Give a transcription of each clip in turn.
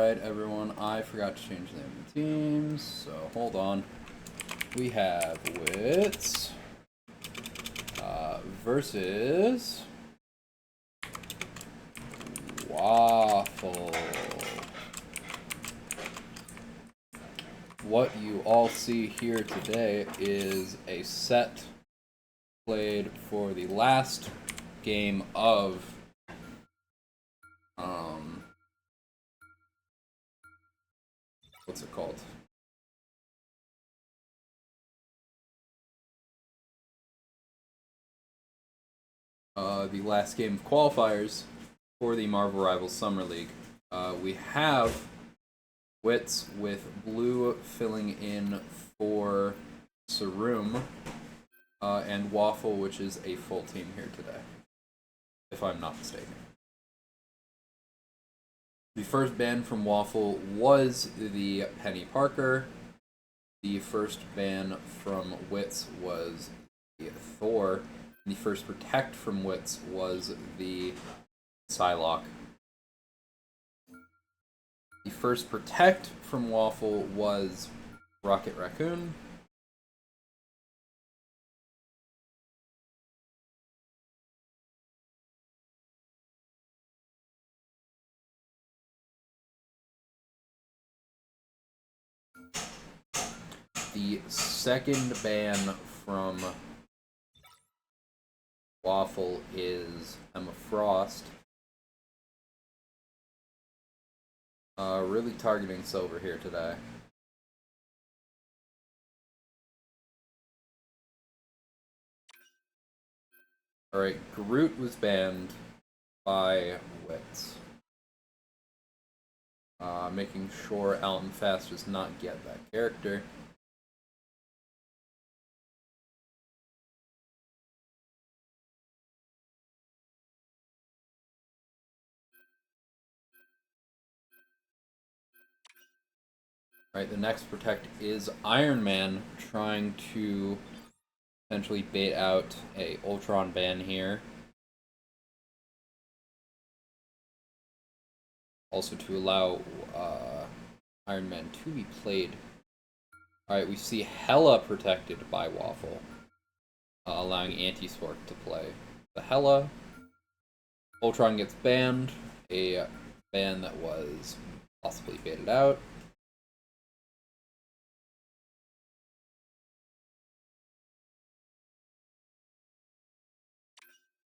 Alright, everyone, I forgot to change the name of the teams, so hold on. We have Witsss versus W.A.F.F.L.E. What you all see here today is a set played for the last game of what's it called? The last game of qualifiers for the Marvel Rivals Summer League. We have Witsss with Blue filling in for Sarum, and W.A.F.F.L.E, which is a full team here today, if I'm not mistaken. The first ban from W.A.F.F.L.E was the Penny Parker. The first ban from Witsss was the Thor. And the first protect from Witsss was the Psylocke. The first protect from W.A.F.F.L.E was Rocket Raccoon. The second ban from W.A.F.F.L.E is Emma Frost. Really targeting Silver here today. Alright, Groot was banned by Witsss. Making sure Alton Fast does not get that character. Alright, the next protect is Iron Man, trying to potentially bait out a Ultron ban here. Also to allow Iron Man to be played. Alright, we see Hela protected by W.A.F.F.L.E, allowing Anti-Spork to play the Hela. Ultron gets banned, a ban that was possibly baited out.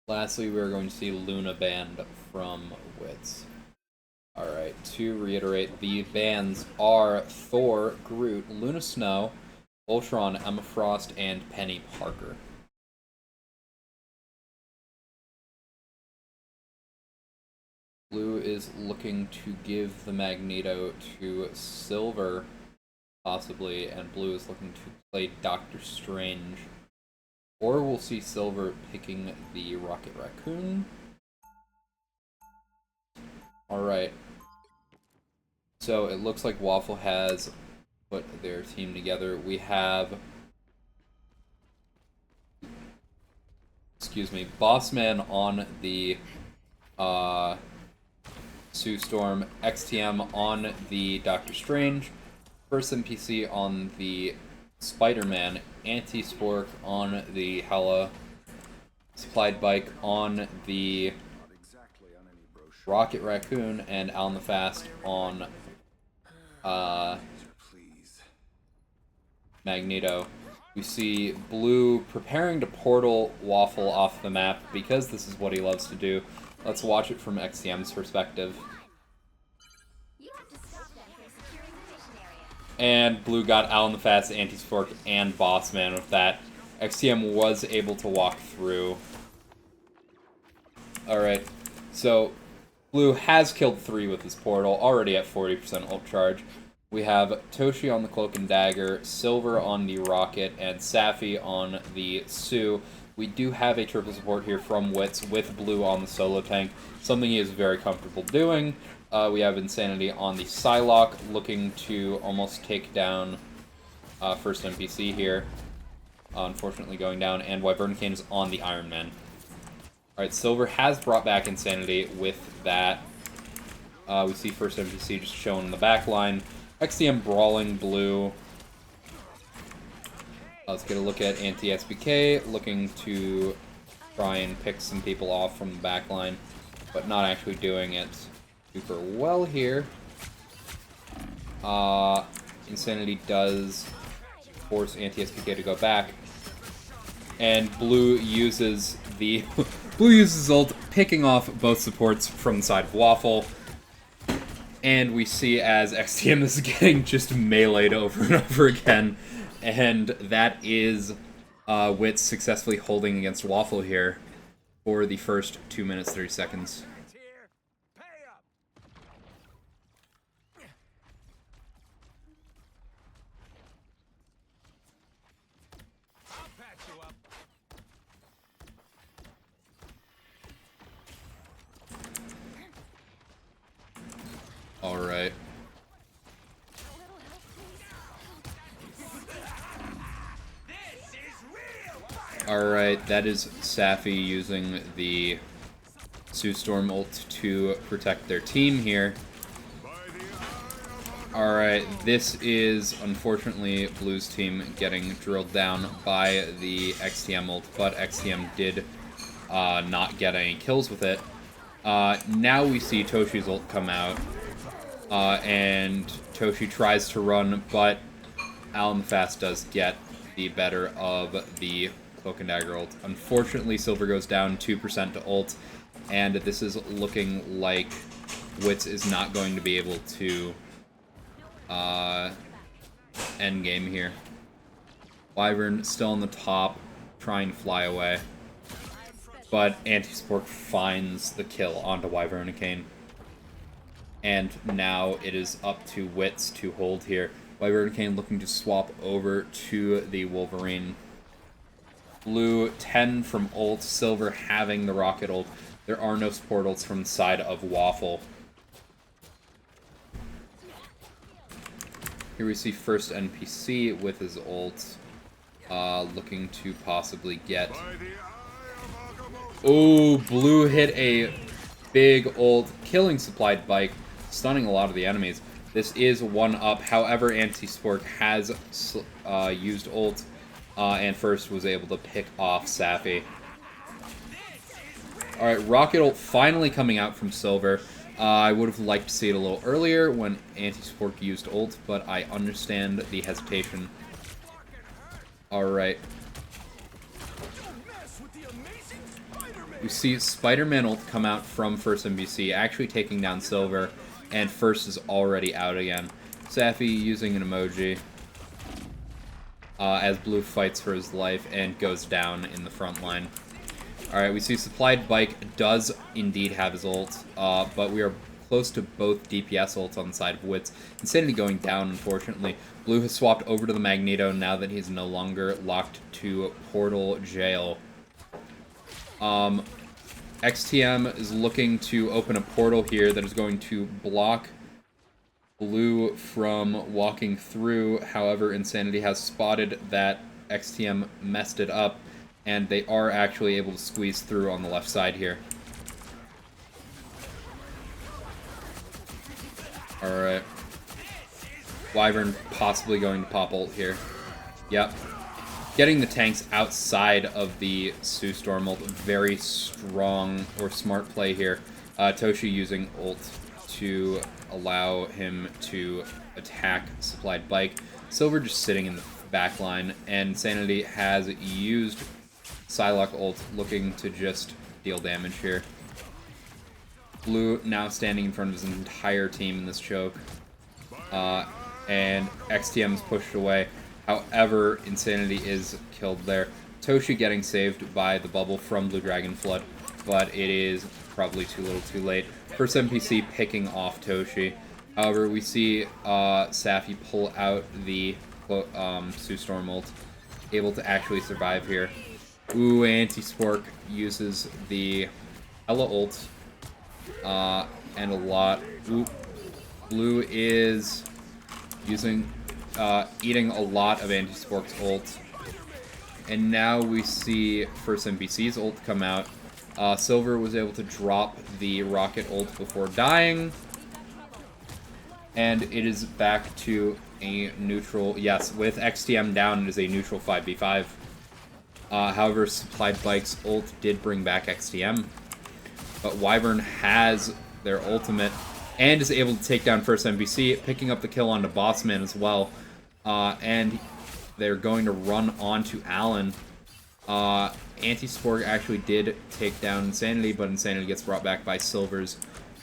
Lastly, we're going to see Luna banned from Witsss. Alright, to reiterate, the bans are Thor, Groot, Luna Snow, Ultron, Emma Frost, and Penny Parker. Blue is looking to give the Magneto to Silver, possibly, and Blue is looking to play Doctor Strange. Or we'll see Silver picking the Rocket Raccoon. Alright. So it looks like W.A.F.F.L.E has put their team together. We have... Bossman on the Sue Storm, XTM on the Doctor Strange, first NPC on the Spider-Man, Anti-Spork on the Hela, Supplied Bike on the Rocket Raccoon, and Alton the Fast on Magneto. We see Blue preparing to portal W.A.F.F.L.E off the map because this is what he loves to do. Let's watch it from XTM's perspective. And Blue got Alton the Fast, Anti-Spork, and Bossman with that. XTM was able to walk through. Alright, so Blue has killed 3 with his portal, already at 40% ult charge. We have Toshi on the Cloak and Dagger, Silver on the Rocket, and Safi on the Sue. We do have a triple support here from Witsss with Blue on the solo tank, something he is very comfortable doing. We have Insanity on the Psylocke, looking to almost take down first NPC here. Unfortunately going down, and Wyvern Cane is on the Iron Man. Alright, Silver has brought back Insanity with that We see first NPC just shown in the back line. XTM brawling blue. Let's get a look at anti-SBK, looking to try and pick some people off from the back line, but not actually doing it super well here. Insanity does force anti-SBK to go back, and blue uses the blue uses ult, picking off both supports from the side of W.A.F.F.L.E. And we see as XTM is getting just meleeed over and over again, and that is Witsss successfully holding against W.A.F.F.L.E. here for the first 2 minutes 30 seconds. Alright. Alright, that is Safi using the Sue Storm ult to protect their team here. Alright, this is unfortunately Blue's team getting drilled down by the XTM ult, but XTM did not get any kills with it. Now we see Toshi's ult come out. And Toshi tries to run, but Alan the Fast does get the better of the Cloak and Dagger ult. Unfortunately, Silver goes down 2% to ult, and this is looking like Witsss is not going to be able to end game here. Wyvern still on the top, trying to fly away, but Anti-Spork finds the kill onto Wyvern. And now it is up to Witsss to hold here. Wyvern looking to swap over to the Wolverine. Blue 10 from ult, Silver having the rocket ult. There are no support ults from the side of W.A.F.F.L.E. Here we see first NPC with his ult, looking to possibly get... Oh, Blue hit a big ult, killing Supplied Bike, stunning a lot of the enemies. This is 1-up, however, Anti-Spork has used ult, and first was able to pick off Safi. Alright, rocket ult finally coming out from Silver. I would have liked to see it a little earlier when Anti-Spork used ult, but I understand the hesitation. Alright. We see Spider-Man ult come out from first NPC, actually taking down Silver, and first is already out again. Safi using an emoji as Blue fights for his life and goes down in the front line. Alright, we see Supplied Bike does indeed have his ult, but we are close to both DPS ults on the side of Witsss. Insanity going down, unfortunately. Blue has swapped over to the Magneto now that he's no longer locked to Portal Jail. XTM is looking to open a portal here that is going to block Blue from walking through. However, Insanity has spotted that XTM messed it up, and they are actually able to squeeze through on the left side here. Alright. Wyvern possibly going to pop ult here. Yep. Getting the tanks outside of the Sue Storm ult, very strong or smart play here. Toshi using ult to allow him to attack Supplied Bike. Silver just sitting in the back line, and Insanity has used Psylocke ult, looking to just deal damage here. Blue now standing in front of his entire team in this choke. And XTM is pushed away. However, Insanity is killed there. Toshi getting saved by the bubble from Blue Dragon Flood, but it is probably too little too late. First NPC picking off Toshi. However, we see Safi pull out the Sue Storm ult, able to actually survive here. Ooh, Anti-Spork uses the Ella ult, and a lot. Ooh, Blue is using... eating a lot of Anti-Spork's ult. And now we see first NPC's ult come out. Silver was able to drop the rocket ult before dying. And it is back to a neutral. Yes, with XTM down, it is a neutral 5v5. However, Supplied Bike's ult did bring back XTM. But Wyvern has their ultimate and is able to take down first NPC, picking up the kill onto Bossman as well. And they're going to run onto Alan. Anti-Spork actually did take down Insanity, but Insanity gets brought back by Silver's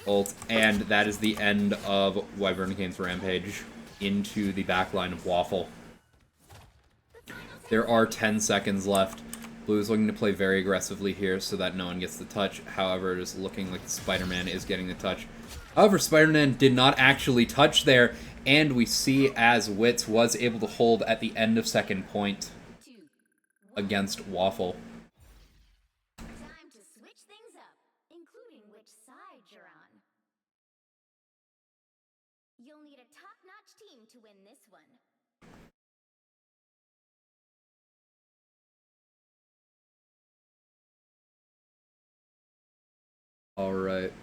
ult, and that is the end of Wyvernicane's rampage into the backline of W.A.F.F.L.E. There are 10 seconds left. Blue is looking to play very aggressively here so that no one gets the touch. However, it is looking like Spider-Man is getting the touch. However, Spider-Man did not actually touch there, and we see as Witsss was able to hold at the end of second point against W.A.F.F.L.E. Time to switch things up, including which side you're on. You'll need a top-notch team to win this one. All right.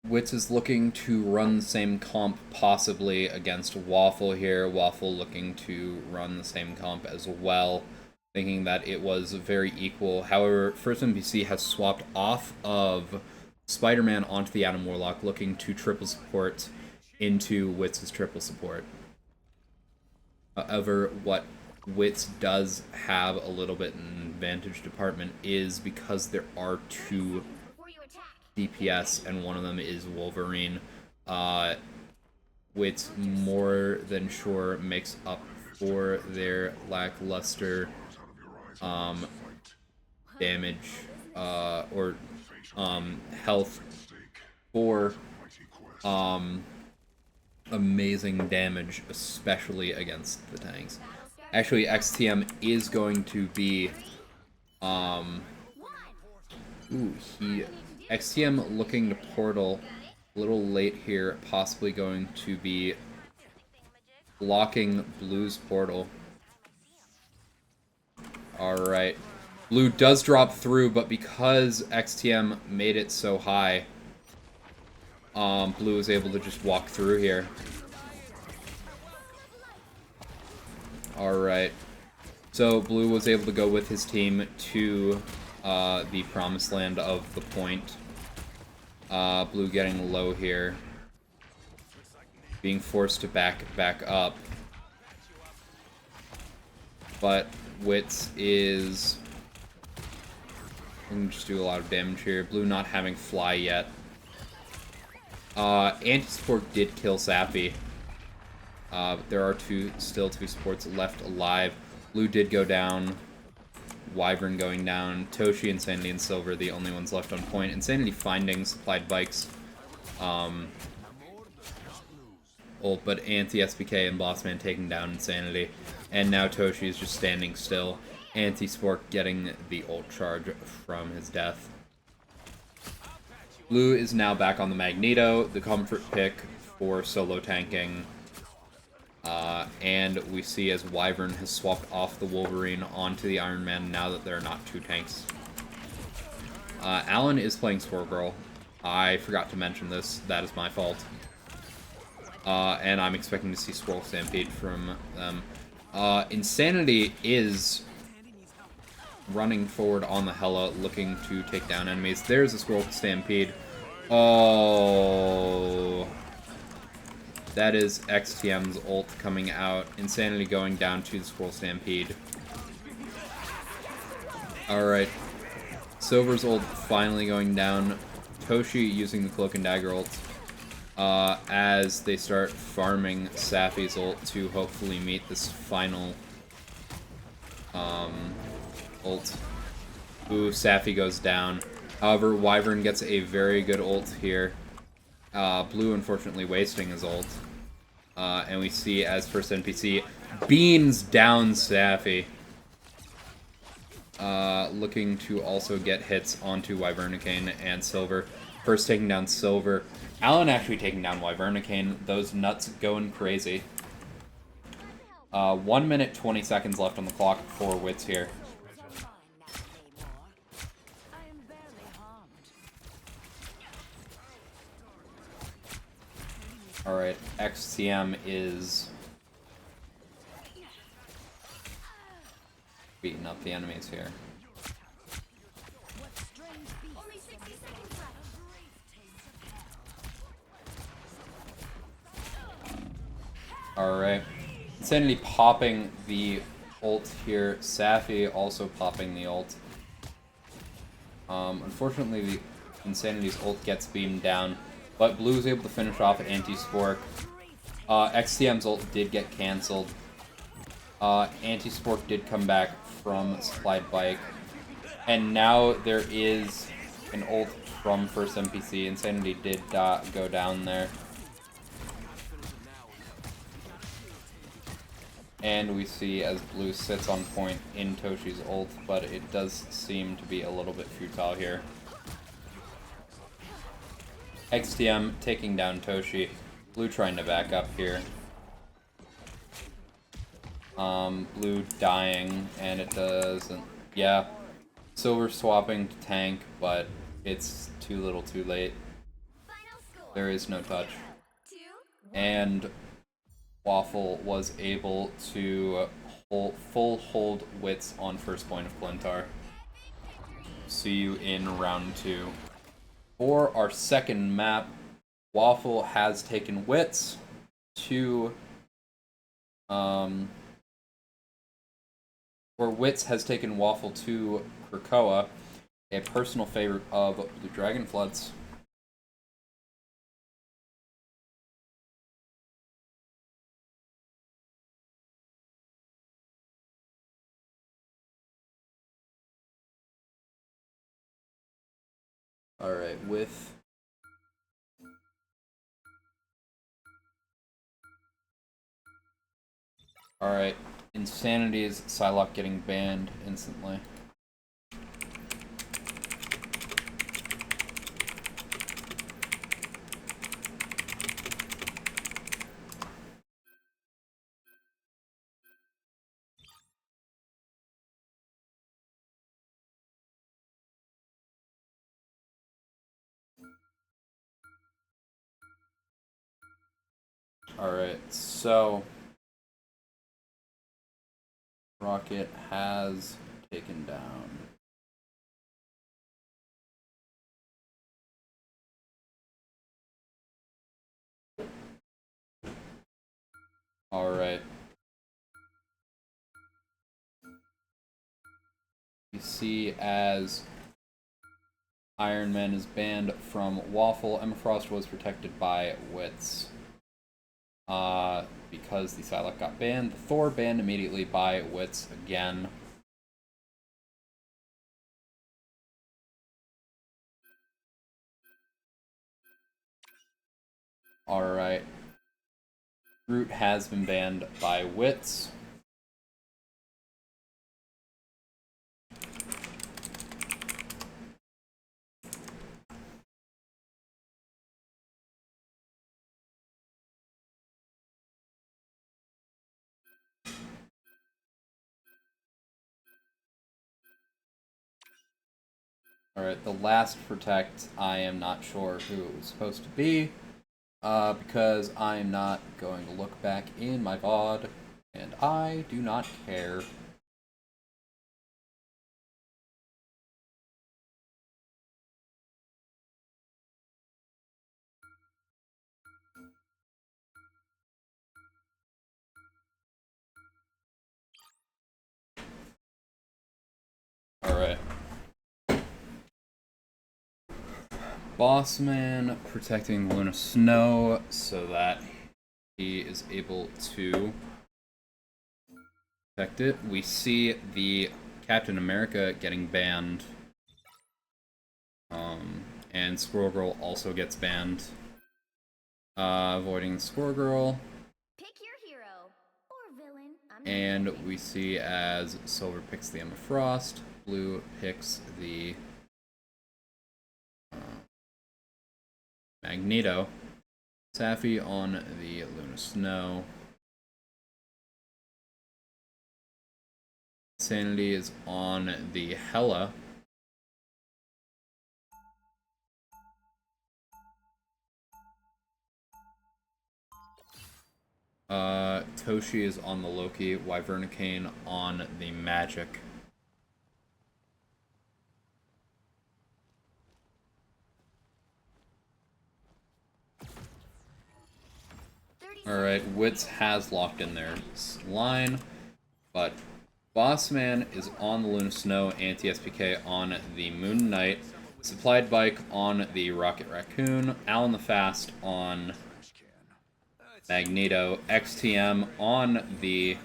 Witsss is looking to run the same comp possibly against W.A.F.F.L.E. here. W.A.F.F.L.E. looking to run the same comp as well, thinking that it was very equal. However, first NPC has swapped off of Spider-Man onto the Adam Warlock, looking to triple support into Wits's triple support. However, what Witsss does have a little bit in advantage department is because there are two DPS, and one of them is Wolverine. Witsss more than sure makes up for their lackluster damage or health for amazing damage, especially against the tanks. Actually, XTM is going to be XTM looking to portal a little late here, possibly going to be blocking Blue's portal. Alright. Blue does drop through, but because XTM made it so high, Blue is able to just walk through here. Alright. So Blue was able to go with his team to the promised land of the point. Blue getting low here. Being forced to back up. But Witsss is going to just do a lot of damage here. Blue not having fly yet. Anti-Spork did kill Sappy. But there are still two supports left alive. Blue did go down. Wyvern going down. Toshi, Insanity, and Silver, the only ones left on point. Insanity finding Supplied Bikes. Ult, but Anti-SPK and Bossman taking down Insanity. And now Toshi is just standing still. Anti-Spork getting the ult charge from his death. Blue is now back on the Magneto, the comfort pick for solo tanking. And we see as Wyvern has swapped off the Wolverine onto the Iron Man now that there are not two tanks. Alan is playing Squirrel. I forgot to mention this. That is my fault. And I'm expecting to see Squirrel Stampede from them. Insanity is running forward on the Hela, looking to take down enemies. There's a Squirrel Stampede. Oh... That is XTM's ult coming out. Insanity going down to the Squirrel Stampede. Alright. Silver's ult finally going down. Toshi using the Cloak and Dagger ult. As they start farming Sappy's ult to hopefully meet this final ult. Ooh, Sappy goes down. However, Wyvern gets a very good ult here. Blue unfortunately wasting his ult. And we see as first NPC beams down Sappy. Looking to also get hits onto Wyvernicane and Silver. First taking down Silver. Alan actually taking down Wyvernicane. Those nuts going crazy. 1 minute 20 seconds left on the clock for Witsss here. Alright, XTM is beating up the enemies here. Only 60 seconds left. Alright. Insanity popping the ult here. Safi also popping the ult. Unfortunately, the Insanity's ult gets beamed down, but Blue is able to finish off Anti-Spork. XTM's ult did get cancelled. Anti-Spork did come back from Supplied Bike. And now there is an ult from first NPC. Insanity did go down there. And we see as Blue sits on point in Toshi's ult, but it does seem to be a little bit futile here. XTM taking down Toshi. Blue trying to back up here. Blue dying, and it doesn't... Yeah. Silver swapping to tank, but it's too little too late. There is no touch. And W.A.F.F.L.E was able to full hold Witsss on first point of Clintar. See you in round 2. For our second map, W.A.F.F.L.E has taken Witsss to... Witsss has taken W.A.F.F.L.E to Krakoa, a personal favorite of Blue Dragonfloods. Alright, with... Alright, Insanity's Psylocke getting banned instantly. Alright, so... Rocket has taken down. Alright. You see as Iron Man is banned from W.A.F.F.L.E, Emma Frost was protected by Witsss. Because the Psylocke got banned. The Thor banned immediately by Witsss again. Alright. Groot has been banned by Witsss. Alright, the last protect, I am not sure who it was supposed to be, because I'm not going to look back in my VOD, and I do not care. Alright. Bossman protecting Luna Snow so that he is able to protect it. We see the Captain America getting banned. And Squirrel Girl also gets banned. Avoiding Squirrel Girl. Pick your hero or villain. And we see as Silver picks the Emma Frost, Blue picks the Magneto, Safi on the Luna Snow. Insanity is on the Hela. Toshi is on the Loki, Wyvernicane on the Magic. Alright, Witsss has locked in their line, but Bossman is on the Luna Snow, anti-SPK on the Moon Knight, Supplied Bike on the Rocket Raccoon, Alan the Fast on Magneto, XTM on the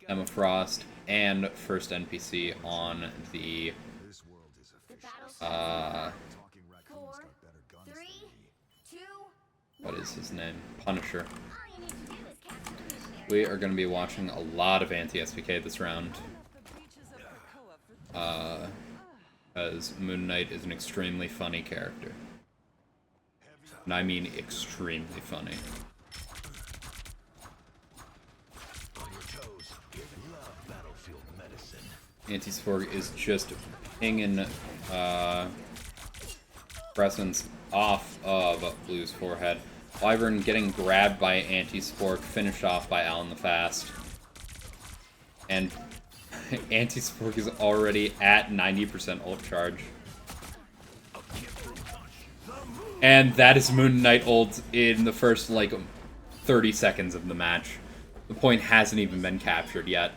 Emma Frost, and first NPC on the what is his name? Punisher. We are going to be watching a lot of anti-SPK this round. Because Moon Knight is an extremely funny character. And I mean extremely funny. Anti-Sporg is just pinging presence off of Blue's forehead. Wyvern getting grabbed by Anti-Spork, finished off by Alan the Fast. And Anti-Spork is already at 90% ult charge. And that is Moon Knight ult in the first, like, 30 seconds of the match. The point hasn't even been captured yet.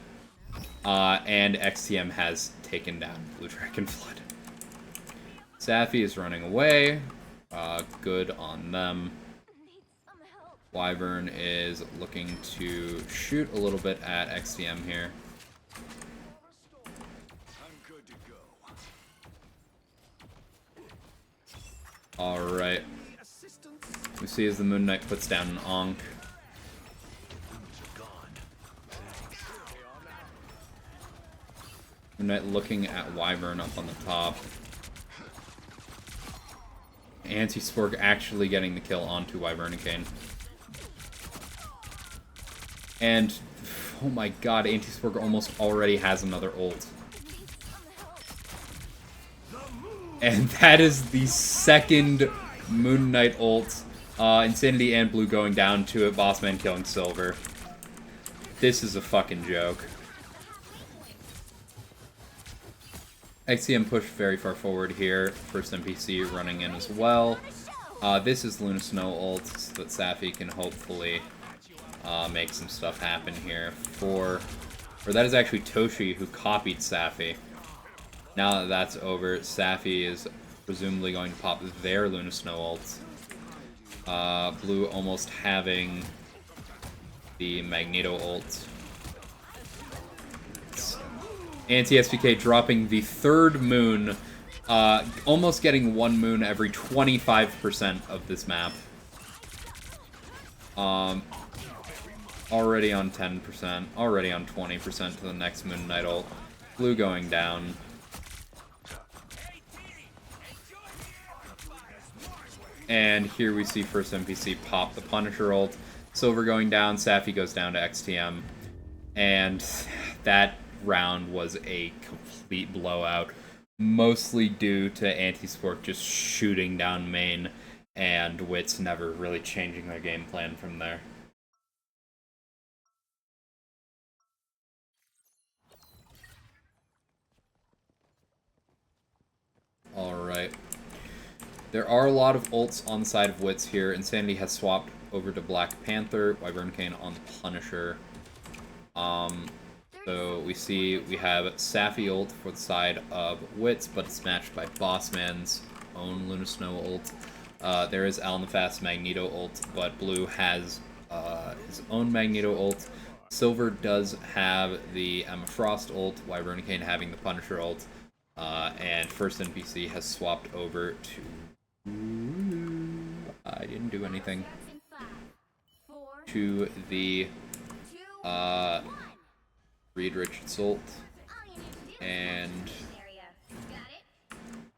And XTM has taken down Blue Dragon Flood. Safi is running away. Good on them. Wyvern is looking to shoot a little bit at XTM here. Alright. We see as the Moon Knight puts down an Ankh. Moon Knight looking at Wyvern up on the top. Anti-Spork actually getting the kill onto Wyvernicane. And, oh my god, Anti-Spork almost already has another ult. And that is the second Moon Knight ult. Insanity and Blue going down to it, Bossman killing Silver. This is a fucking joke. XCM pushed very far forward here. First NPC running in as well. This is Luna Snow ult, so that Safi can hopefully make some stuff happen here. Or that is actually Toshi who copied Safi. Now that that's over, Safi is presumably going to pop their Luna Snow ult. Blue almost having the Magneto ult. Anti-SPK dropping the third moon, almost getting one moon every 25% of this map. Already on 10%, already on 20% to the next Moon Knight ult. Blue going down. And here we see first NPC pop the Punisher ult. Silver going down, Safi goes down to XTM. And that round was a complete blowout, mostly due to Anti-Spork just shooting down main and Witsss never really changing their game plan from there. Alright. There are a lot of ults on the side of Witsss here. Insanity has swapped over to Black Panther, Wyvernicane on the Punisher. So we see we have Safi ult for the side of Witsss, but it's matched by Bossman's own Luna Snow ult. There is Alan the Fast Magneto ult, but Blue has his own Magneto ult. Silver does have the Emma Frost ult, Wyvernicane having the Punisher ult, and first NPC has swapped over to... I didn't do anything. To the Reed Richards ult, and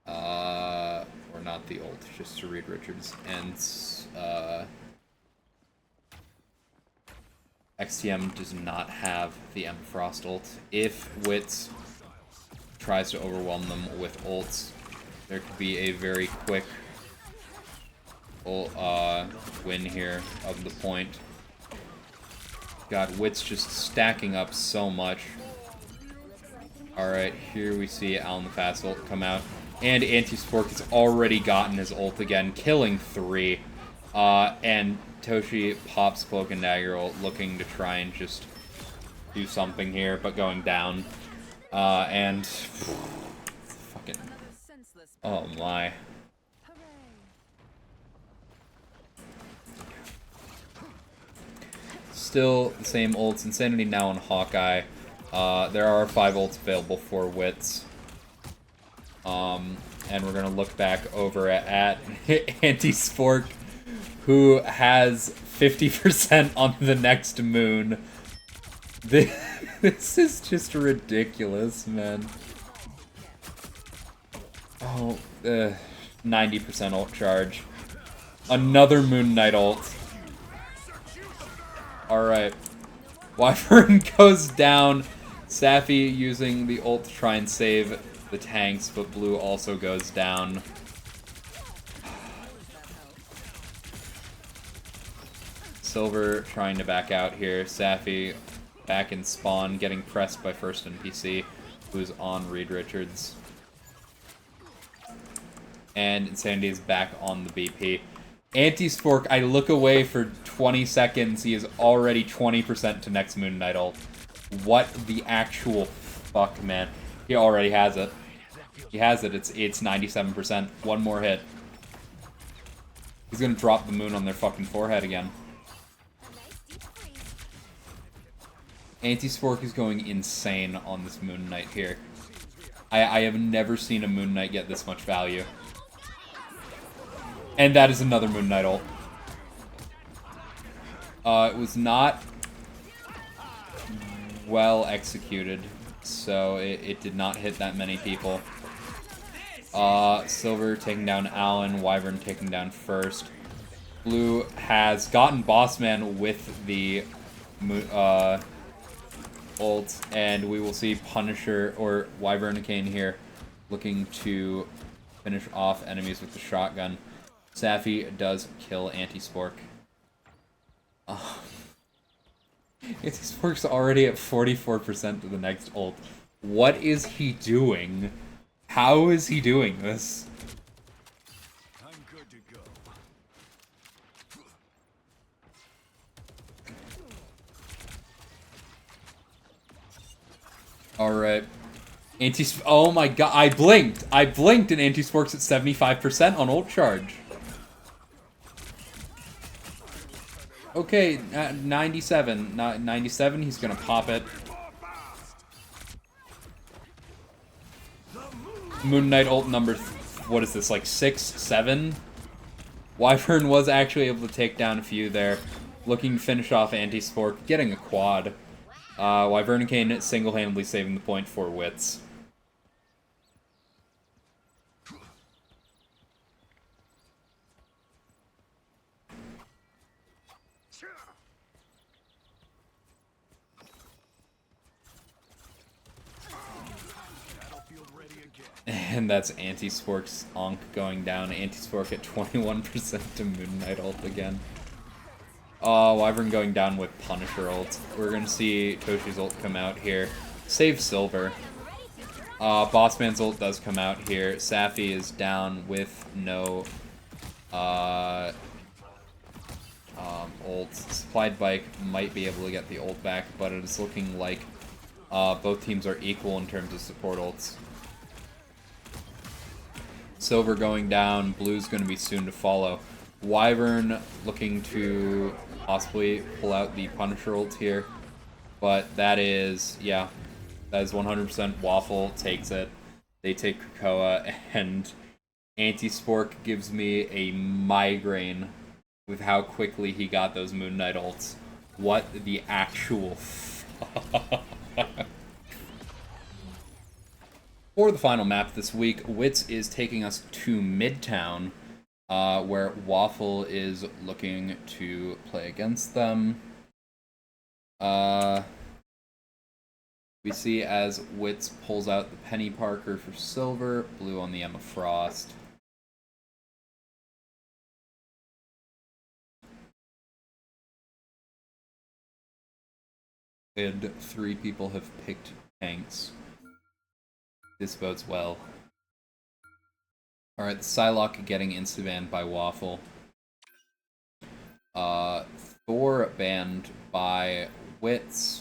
or not the ult, just to Reed Richards, and XTM does not have the Emma Frost ult. If Witsss tries to overwhelm them with ults, there could be a very quick win here of the point. God, Witsss just stacking up so much. Alright, here we see Alan the Fast ult come out. And Anti-Spork has already gotten his ult again, killing 3. And Toshi pops Cloak and Dagger ult, looking to try and just do something here, but going down. And... fucking... oh my. Still the same ults. Insanity now on Hawkeye. There are 5 ults available for Witsss. And we're going to look back over at Anti-Spork, who has 50% on the next moon. This is just ridiculous, man. Oh, 90% ult charge. Another Moon Knight ult. Alright. Wyvern goes down. Safi using the ult to try and save the tanks, but Blue also goes down. Silver trying to back out here. Safi back in spawn, getting pressed by first NPC, who's on Reed Richards. And Insanity is back on the BP. Anti-Spork, I look away for 20 seconds. He is already 20% to next Moon Knight ult. What the actual fuck, man. He already has it. He has it. It's 97%. One more hit. He's gonna drop the moon on their fucking forehead again. Anti-Spork is going insane on this Moon Knight here. I have never seen a Moon Knight get this much value. And that is another Moon Knight ult. It was not well executed, so it did not hit that many people. Silver taking down Alan, Wyvern taking down first. Blue has gotten Bossman with the ult, and we will see Punisher or Wyvernicane here looking to finish off enemies with the shotgun. Safi does kill Anti-Spork. Anti-Spork's already at 44% to the next ult. What is he doing? How is he doing this? I'm good to go. Alright. Oh my god, I blinked! I blinked and Anti-Spork's at 75% on ult charge. Okay, 97. 97, he's gonna pop it. Moon Knight ult number, what is this, like 6, 7? Wyvern was actually able to take down a few there. Looking to finish off Anti-Spork, getting a quad. Wyvernicane single-handedly saving the point for Witsss. And that's Anti-Spork's Onk going down. Anti-Spork at 21% to Moon Knight ult again. Wyvern going down with Punisher ult. We're gonna see Toshi's ult come out here. Save Silver. Bossman's ult does come out here. Safi is down with no ult. Supplied Bike might be able to get the ult back, but it is looking like both teams are equal in terms of support ults. Silver going down, Blue's going to be soon to follow. Wyvern looking to possibly pull out the Punisher ult here, but that is, yeah, that is 100% Waffle takes it. They take Krakoa, and Anti-Spork gives me a migraine with how quickly he got those Moon Knight ults. What the actual fuck? For the final map this week, Witsss is taking us to Midtown, where Waffle is looking to play against them. We see as Witsss pulls out the Penny Parker for Silver, Blue on the Emma Frost. And 3 people have picked tanks. This bodes well. Alright, the Psylocke getting insta-banned by Waffle. Thor banned by Witsss.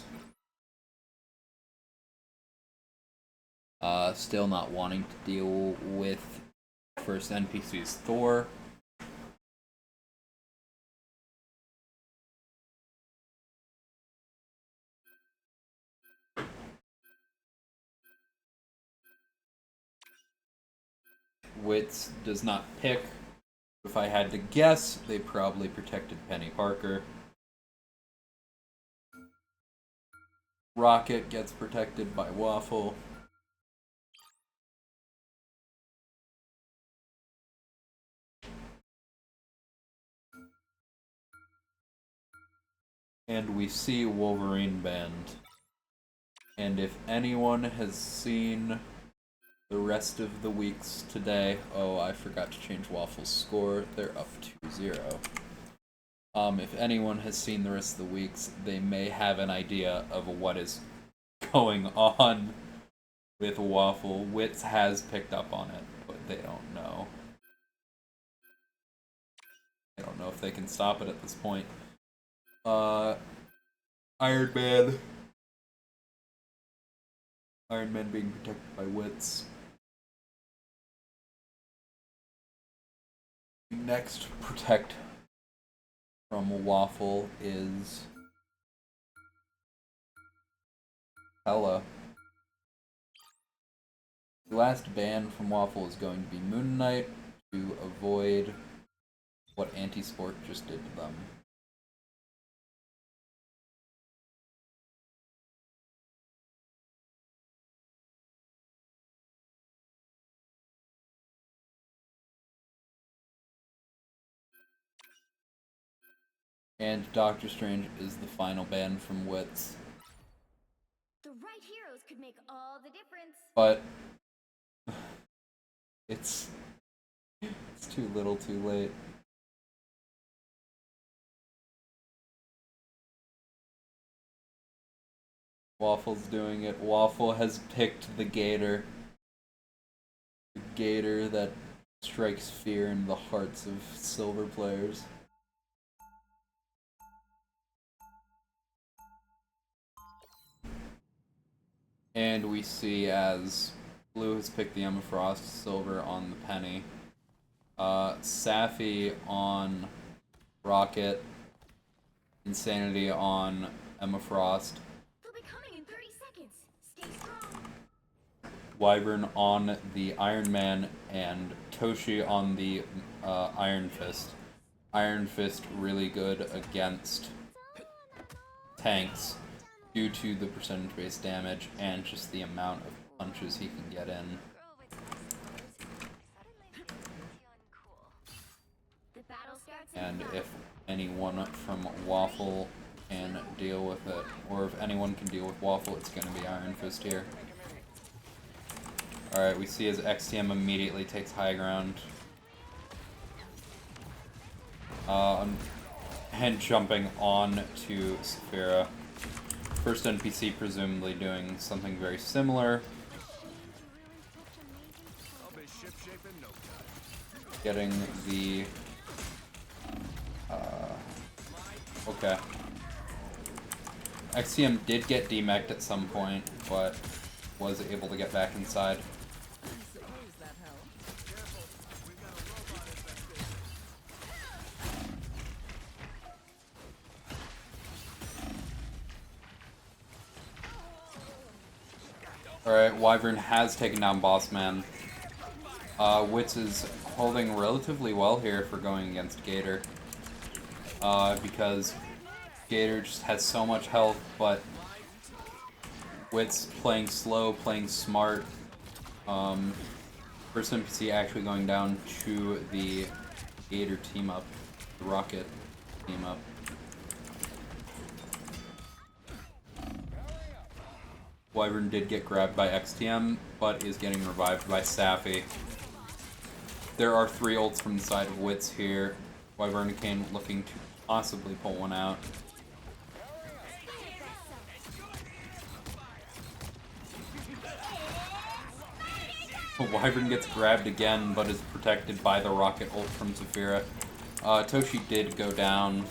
Still not wanting to deal with first NPC's Thor. Witsss does not pick. If I had to guess, they probably protected Penny Parker. Rocket gets protected by Waffle. And we see Wolverine banned. And if anyone has seen the rest of the weeks today... Oh, I forgot to change Waffle's score. They're up 2-0. If anyone has seen the rest of the weeks, they may have an idea of what is going on with Waffle. Witsss has picked up on it, but they don't know. They don't know if they can stop it at this point. Iron Man being protected by Witsss. Next protect from Waffle is Hela. The last ban from Waffle is going to be Moon Knight to avoid what Anti-Sport just did to them. And Doctor Strange is the final ban from Witsss. The right heroes could make all the difference. But it's too little too late. Waffle's doing it. Waffle has picked the Gator. The Gator that strikes fear in the hearts of silver players. And we see as Blue has picked the Emma Frost, Silver on the Penny. Safi on Rocket. Insanity on Emma Frost. They'll be coming in 30 seconds. Stay strong. Wyvern on the Iron Man, and Toshi on the Iron Fist. Iron Fist really good against tanks due to the percentage-based damage and just the amount of punches he can get in. And if anyone from Waffle can deal with it, or if anyone can deal with Waffle, it's going to be Iron Fist here. Alright, we see as XTM immediately takes high ground. And jumping on to Saphira. First NPC presumably doing something very similar. Getting the... okay. XTM did get demeched at some point, but was able to get back inside. Alright, Wyvern has taken down Bossman. Witsss is holding relatively well here for going against Gator. Because Gator just has so much health, but Witsss playing slow, playing smart. First NPC actually going down to the Gator team up, the Rocket team up. Wyvern did get grabbed by XTM, but is getting revived by Safi. There are 3 ults from the side of Witsss here. Wyvern looking to possibly pull one out. Wyvern gets grabbed again, but is protected by the rocket ult from Zafira. Toshi did go down,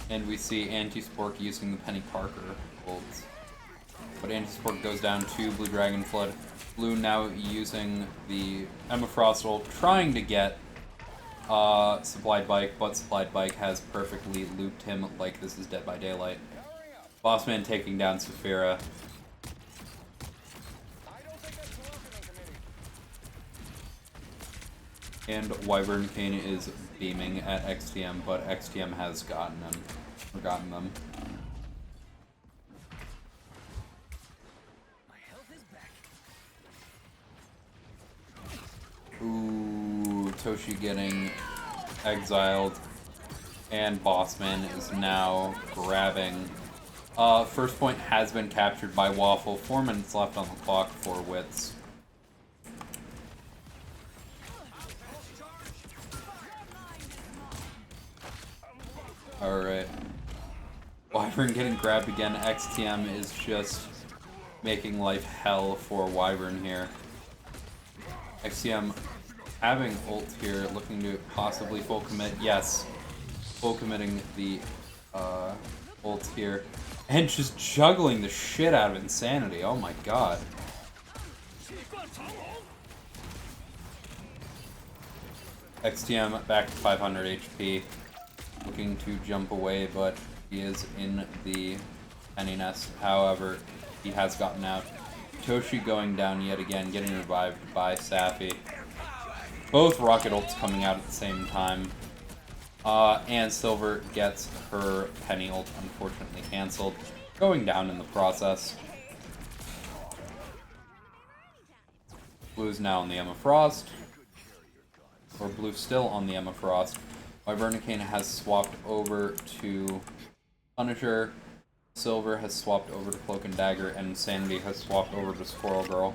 and we see Anti-Spork using the Penny Parker ults. But Anti-Spork goes down to Blue Dragon Flood. Blue now using the Emma Frost ult, trying to get Supplied Bike, but Supplied Bike has perfectly looped him like this is Dead by Daylight. Bossman taking down Zafira. And Wyvern Kane is beaming at XTM, but XTM has gotten them. Ooh, Toshi getting exiled, and Bossman is now grabbing. First point has been captured by Waffle. 4 minutes left on the clock for Witsss. Alright. Wyvern getting grabbed again. XTM is just making life hell for Wyvern here. XTM having ult here, looking to possibly full commit. Yes, full committing the ult here. And just juggling the shit out of Insanity. Oh my god. XTM back to 500 HP. Looking to jump away, but he is in the penny nest. However, he has gotten out. Toshi going down yet again, getting revived by Safi. Both rocket ults coming out at the same time. And Silver gets her penny ult unfortunately cancelled, going down in the process. Blue's now on the Emma Frost. Or Blue still on the Emma Frost. Wyvernacane has swapped over to Punisher. Silver has swapped over to Cloak and Dagger, and Sanity has swapped over to Squirrel Girl.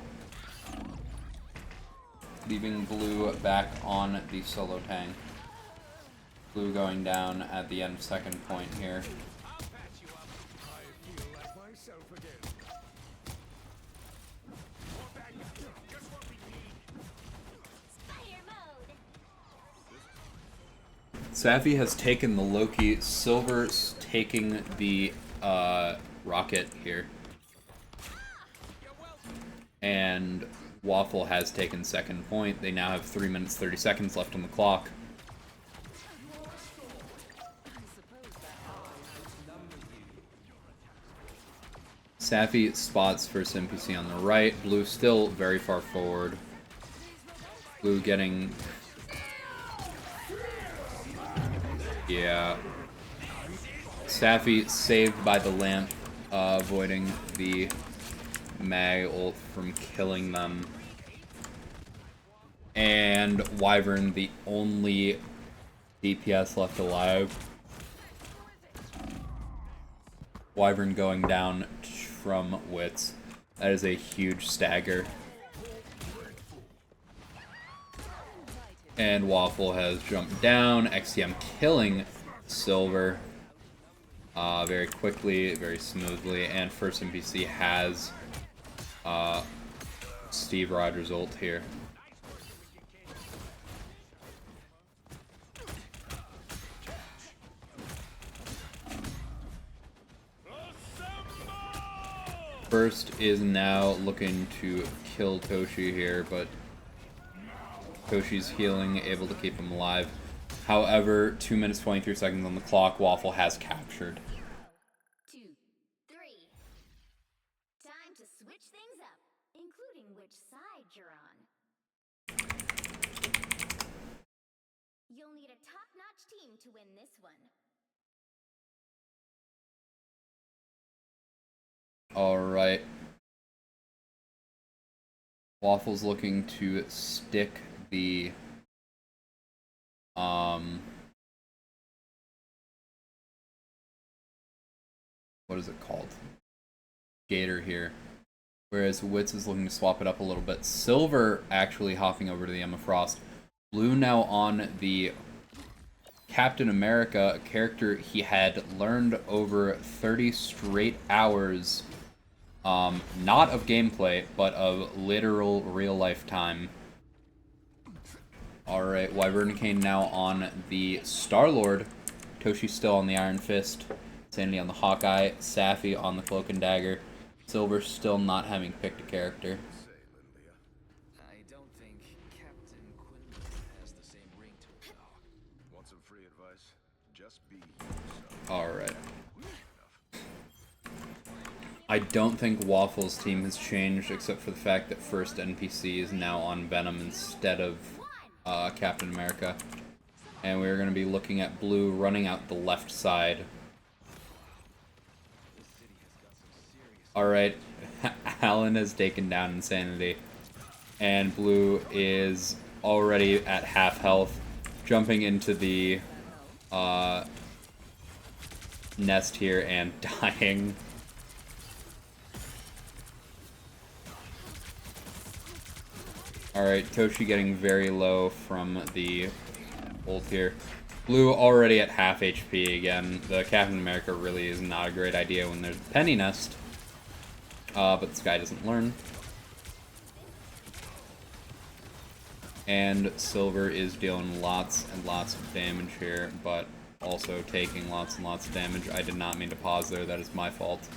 Leaving Blue back on the solo tank. Blue going down at the end of second point here. Safi has taken the Loki. Silver's taking the rocket here. And Waffle has taken second point. They now have 3 minutes 30 seconds left on the clock. Safi spots first NPC on the right. Blue still very far forward. Blue getting... Yeah. Safi saved by the lamp, avoiding the mag ult from killing them. And Wyvern, the only DPS left alive. Wyvern going down from Witsss. That is a huge stagger. And Waffle has jumped down. XTM killing Silver very quickly, very smoothly. And first NPC has Steve Rogers' ult here. First is now looking to kill Toshi here, but Toshi's healing, able to keep him alive. However, 2 minutes 23 seconds on the clock, Waffle has captured. 2, 3. Time to switch things up, including which side you're on. You'll need a top-notch team to win this one. Alright. Waffle's looking to stick the what is it called? Gator here. Whereas Witsss is looking to swap it up a little bit. Silver actually hopping over to the Emma Frost. Blue now on the Captain America, a character he had learned over 30 straight hours Not of gameplay, but of literal real-life time. Alright, Wyvern Kane now on the Star-Lord. Toshi still on the Iron Fist. Sandy on the Hawkeye. Safi on the Cloak and Dagger. Silver still not having picked a character. I don't think Captain Quinlan has the same ring to it, though. Want some free advice? Just be yourself. Alright. I don't think W.A.F.F.Le's team has changed, except for the fact that first NPC is now on Venom instead of Captain America. And we're going to be looking at Blue running out the left side. Alright, Alan has taken down Insanity. And Blue is already at half health, jumping into the nest here and dying. Alright, Toshi getting very low from the ult here. Blue already at half HP again. The Captain America really is not a great idea when there's a penny nest. But this guy doesn't learn. And Silver is dealing lots and lots of damage here, but also taking lots and lots of damage. I did not mean to pause there, that is my fault.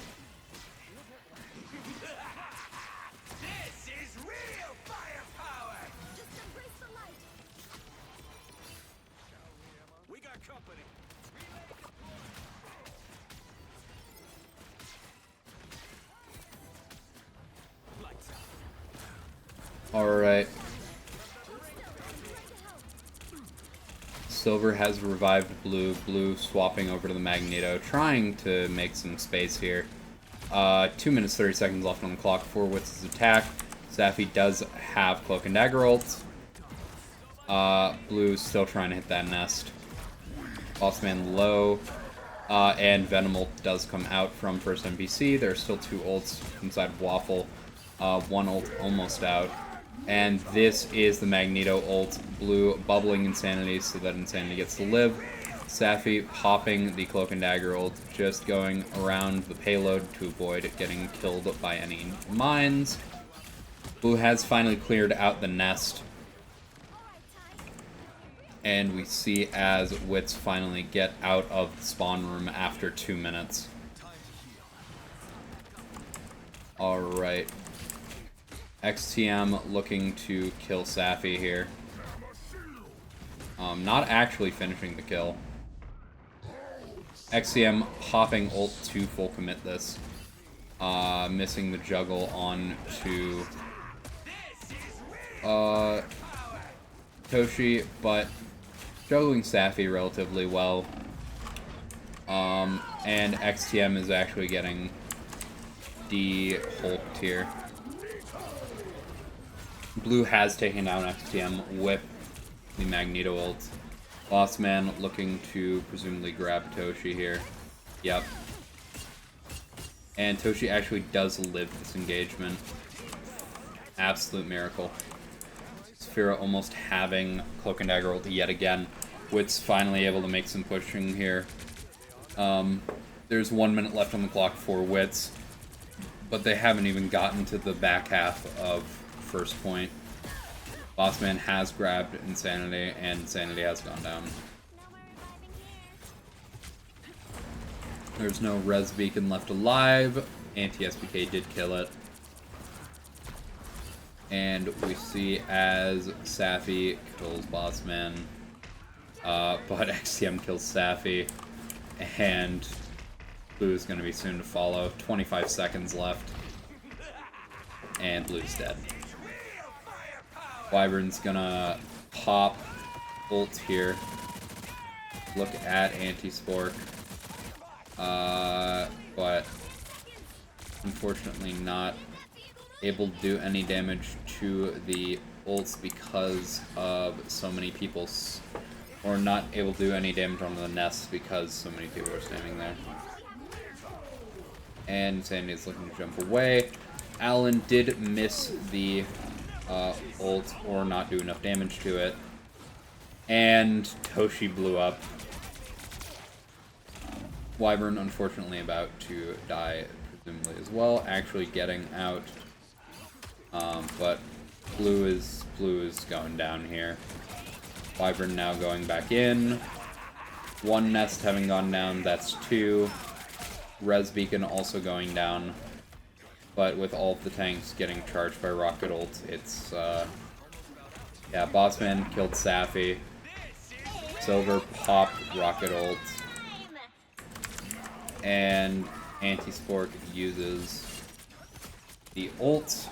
Alright. Silver has revived Blue. Blue swapping over to the Magneto, trying to make some space here. 2 minutes 30 seconds left on the clock for Wits's attack. Safi does have Cloak and Dagger ult. Blue's still trying to hit that nest. Bossman low. And Venom ult does come out from first NPC. There are still 2 ults inside W.A.F.F.L.E. 1 ult almost out. And this is the Magneto ult. Blue bubbling Insanity so that Insanity gets to live. Safi popping the Cloak and Dagger ult, just going around the payload to avoid it getting killed by any mines. Blue has finally cleared out the nest. And we see as Witsss finally get out of the spawn room after 2 minutes. Alright. XTM looking to kill Safi here. Not actually finishing the kill. XTM hopping ult to full commit this. Missing the juggle on to Toshi, but juggling Safi relatively well. And XTM is actually getting de-hulked here. Blue has taken down XTM with the Magneto ult. Boss Man looking to presumably grab Toshi here. Yep. And Toshi actually does live this engagement. Absolute miracle. Sphera almost having Cloak and Dagger ult yet again. Wits's finally able to make some pushing here. There's 1 minute left on the clock for Witsss, but they haven't even gotten to the back half of first point. Bossman has grabbed Insanity, and Insanity has gone down. There's no res beacon left alive. Anti-SBK did kill it. And we see as Safi kills Bossman, but XTM kills Safi, and Blue is going to be soon to follow. 25 seconds left, and Blue's dead. Wyvern's gonna pop ult here. Look at Anti-Spork. But unfortunately not able to do any damage to the ults because of so many people, or not able to do any damage on the nest because so many people are standing there. And Sandy's looking to jump away. Alan did miss the ult or not do enough damage to it. And Toshi blew up. Wyvern unfortunately about to die, presumably as well, actually getting out. But blue is going down here. Wyvern now going back in. One nest having gone down, that's two. Res Beacon also going down. But with all of the tanks getting charged by rocket ult, it's, yeah, Bossman killed Safi. Silver popped rocket ult. And Anti-Spork uses the ult.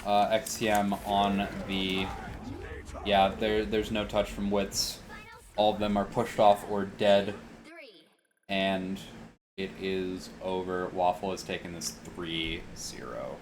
XTM on the... Yeah, there's no touch from Witsss. All of them are pushed off or dead. And it is over. W.A.F.F.L.E has taken this 3-0.